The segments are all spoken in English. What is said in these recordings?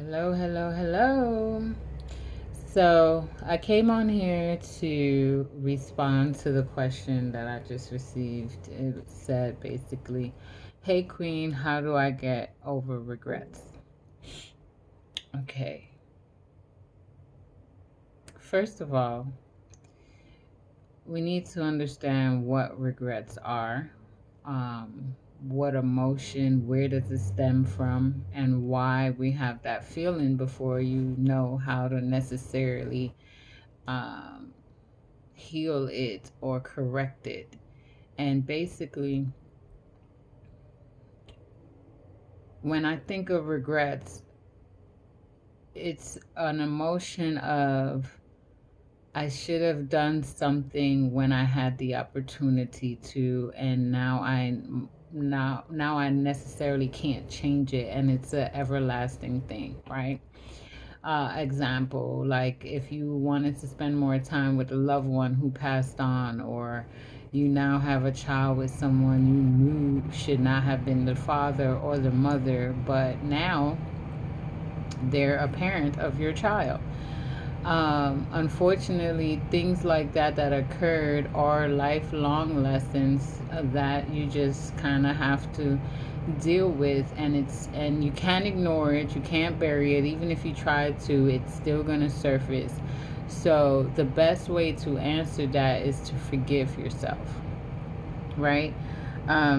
Hello, hello, hello. So I came on here to respond to the question that I just received. It said basically, "Hey Queen, how do I get over regrets?" Okay. First of all, we need to understand what regrets are, what emotion, where does it stem from, and why we have that feeling before you know how to necessarily um, heal it or correct it. And basically, when I think of regrets, it's an emotion of I should have done something when I had the opportunity to, and now I necessarily can't change it, and it's an everlasting thing, right? Example, like if you wanted to spend more time with a loved one who passed on, or you now have a child with someone you knew should not have been the father or the mother, but now they're a parent of your child. Unfortunately, things like that occurred are lifelong lessons that you just kind of have to deal with, and you can't ignore it, you can't bury it. Even if you try to, it's still going to surface. So the best way to answer that is to forgive yourself, right?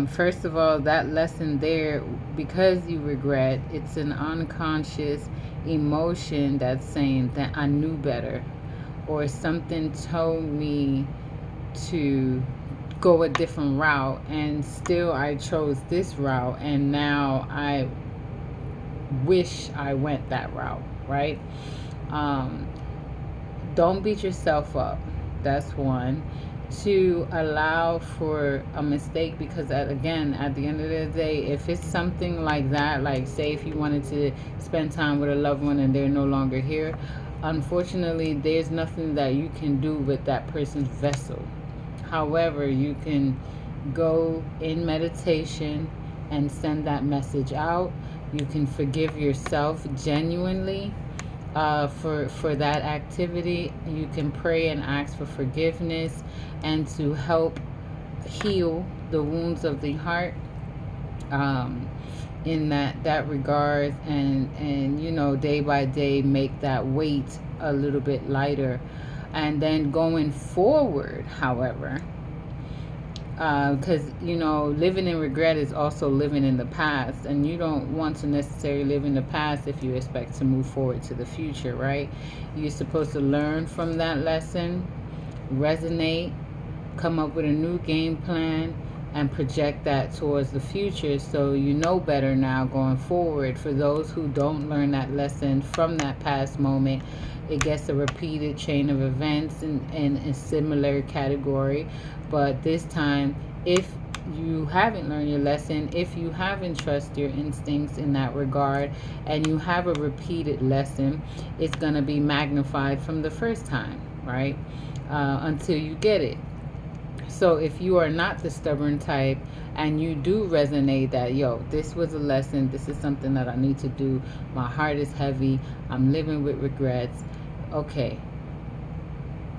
First of all, that lesson there, because you regret, it's an unconscious emotion that's saying that I knew better, or something told me to go a different route, and still I chose this route, and now I wish I went that route, right? Um, don't beat yourself up. That's one. To allow for a mistake, because again, at the end of the day, if it's something like that, like say if you wanted to spend time with a loved one and they're no longer here, unfortunately, there's nothing that you can do with that person's vessel. However, you can go in meditation and send that message out. You can forgive yourself genuinely for that activity. You can pray and ask for forgiveness and to help heal the wounds of the heart, um, in that regard, and day by day make that weight a little bit lighter. And then going forward, however, because living in regret is also living in the past, and you don't want to necessarily live in the past if you expect to move forward to the future, right? You're supposed to learn from that lesson, resonate, come up with a new game plan, and project that towards the future, so you know better now going forward. For those who don't learn that lesson from that past moment, it gets a repeated chain of events in a similar category. But this time, if you haven't learned your lesson, if you haven't trusted your instincts in that regard, and you have a repeated lesson, it's going to be magnified from the first time, right? Until you get it. So if you are not the stubborn type, and you do resonate that, this was a lesson, this is something that I need to do, my heart is heavy, I'm living with regrets, okay,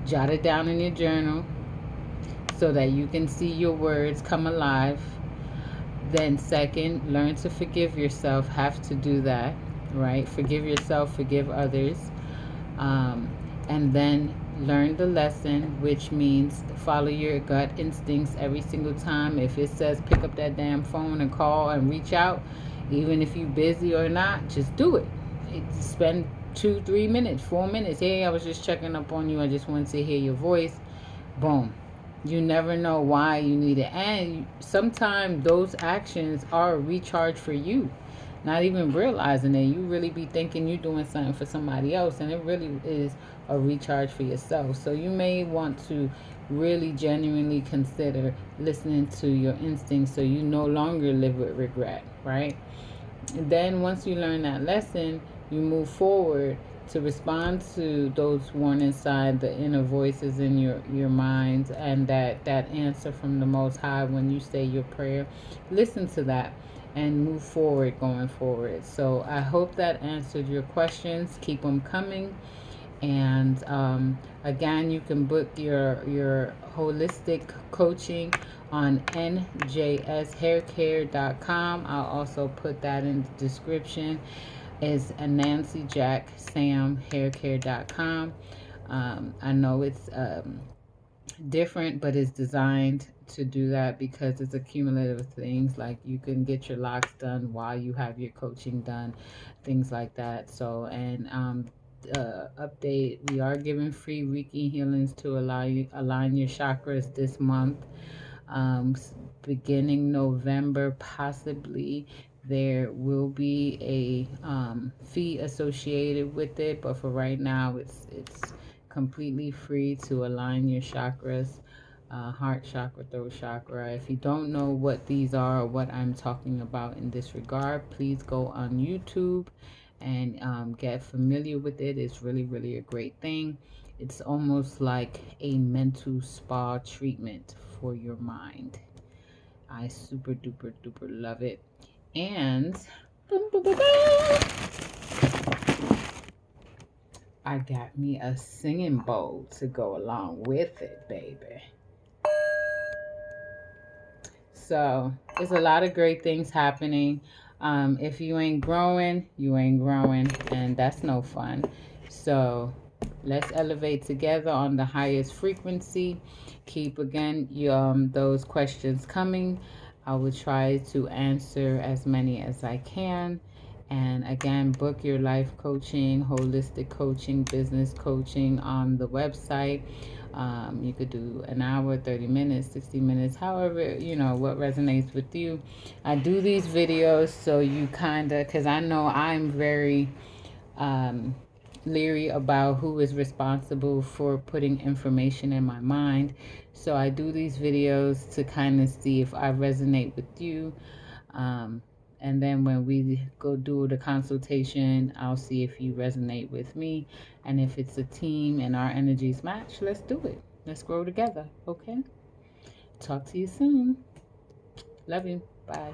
jot it down in your journal so that you can see your words come alive. Then second, learn to forgive yourself. Have to do that, right? Forgive yourself, forgive others. And then learn the lesson, which means follow your gut instincts every single time. If it says pick up that damn phone and call and reach out, even if you're busy or not, just do it. Spend 2 3 minutes, 4 minutes. Hey, I was just checking up on you, I just wanted to hear your voice. Boom. You never know why you need it, and sometimes those actions are a recharge for you, not even realizing it. You really be thinking you're doing something for somebody else, and it really is a recharge for yourself. So you may want to really genuinely consider listening to your instincts, so you no longer live with regret, right? And then once you learn that lesson, you move forward to respond to those warning signs, the inner voices in your mind, and that answer from the Most High when you say your prayer. Listen to that, and move forward going forward. So I hope that answered your questions. Keep them coming. And again, you can book your holistic coaching on njshaircare.com. I'll also put that in the description. It's nancyjacksamhaircare.com. I know it's different, but it's designed to do that because it's a cumulative of things. Like you can get your locks done while you have your coaching done, things like that. So, and update, we are giving free Reiki healings to allow you align your chakras this month. Beginning November, possibly there will be a fee associated with it, but for right now, it's completely free to align your chakras, heart chakra, throat chakra. If you don't know what these are or what I'm talking about in this regard, please go on YouTube and get familiar with it. It's really, really a great thing. It's almost like a mental spa treatment for your mind. I super duper duper love it. And I got me a singing bowl to go along with it, baby. So there's a lot of great things happening. If you ain't growing, you ain't growing, and that's no fun. So let's elevate together on the highest frequency. Keep again those questions coming. I will try to answer as many as I can. And again, book your life coaching, holistic coaching, business coaching on the website. You could do an hour, 30 minutes, 60 minutes, however, you know, what resonates with you. I do these videos so you kind of, because I know I'm very leery about who is responsible for putting information in my mind. So I do these videos to kind of see if I resonate with you. And then when we go do the consultation, I'll see if you resonate with me. And if it's a team and our energies match, let's do it. Let's grow together, okay? Talk to you soon. Love you. Bye.